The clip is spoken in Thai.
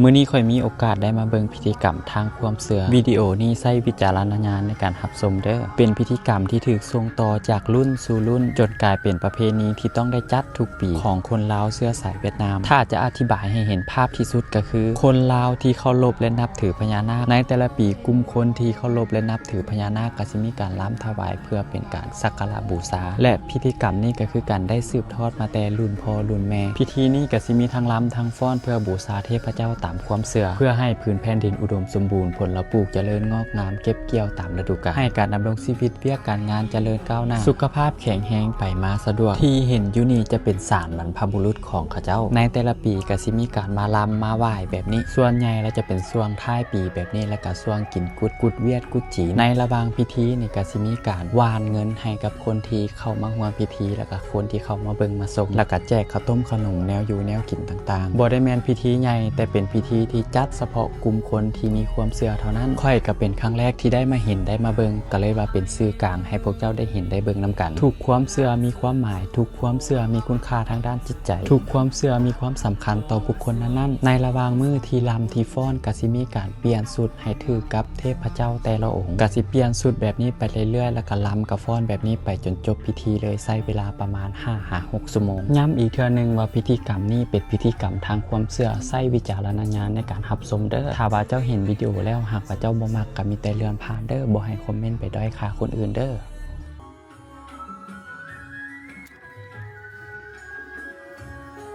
มื้อนี้ค่อยมีโอกาสได้มาเบิ่งพิธีกรรมทางความเชื่อวิดีโอนี้ใช้วิจารณญาณในการรับชมเด้อเป็นพิธีกรรมที่ถูกส่งต่อจากรุ่นสู่รุ่นจนกลายเป็นประเพณีที่ต้องได้จัดทุกปีของคนลาวเชื้อสายเวียดนามถ้าจะอธิบายให้เห็นภาพที่สุดก็คือคนลาวที่เคารพและนับถือพญานาคในแต่ละปีกลุ่มคนที่เคารพและนับถือพญานาคก็สิมีการล้ำถวายเพื่อเป็นการสักการะบูชาและพิธีกรรมนี้ก็คือการได้สืบทอดมาแต่รุ่นพ่อรุ่นแม่พิธีนี้ก็สิมีทั้งล้ำทั้งฟ้อนเพื่อบูชาเทพเจ้าตามความเชื่อเพื่อให้พื้นแผ่นดินอุดมสมบูรณ์ผลปลูกเจริญงอกงามเก็บเกี่ยวตามฤดูกาลให้การดำรงชีวิตเวียกการงานเจริญก้าวหน้าสุขภาพแข็งแรงไปมาสะดวกที่เห็นอยู่นี่จะเป็นศาลบรรพบุรุษของเขาเจ้าในแต่ละปีก็สิมีการมาลำมาไหว้แบบนี้ส่วนใหญ่เราจะเป็นช่วงท้ายปีแบบนี้แล้วก็ช่วงกินกุดเวียดกุดจีในระหว่างพิธีนี่ก็สิมีการวานเงินให้กับคนที่เข้ามาร่วมพิธีแล้วก็คนที่เข้ามาเบิ่งมาชมแล้วก็แจกข้าวต้มขนมแนวอยู่แนวกินต่างๆบ่ได้แม่นพิธีใหญ่แต่เป็นพิธีที่จัดเฉพาะกลุ่มคนที่มีความเชื่อเท่านั้นค่อยก็เป็นครั้งแรกที่ได้มาเห็นได้มาเบิ่งก็เลยว่าเป็นสื่อกลางให้พวกเจ้าได้เห็นได้เบิ่งนํกันทุกความเชื่อมีความหมายทุกความเชื่อมีคุณค่าทางด้านจิตใจทุกความเชื่อมีความสำคัญต่อบุคคลนั้นๆในระหว่างมื้อที่ลำที่ฟ้อนก็สิมีการเปลี่ยนชุดให้ถือกับเทพเจ้าแต่ละองค์ก็สิเปลี่ยนชุดแบบนี้ไปเรื่อยๆแล้วก็ลำกับฟ้อนแบบนี้ไปจนจบพิธีเลยใช้เวลาประมาณ 5-6 ชั่วโมงย้ำอีกเทื่อนึงว่าพิธีกรรมนี้เป็นพิธีกรรมทางความเชื่อใช้วิจารณญาณในการรับชมเด้อถ้าว่าเจ้าเห็นวิดีโอแล้วหากว่าเจ้าบ่มักก็มีแต่เลื่อนผ่านเด้อบ่ให้คอมเมนต์ไปด้อยค่าคนอื่นเด้อ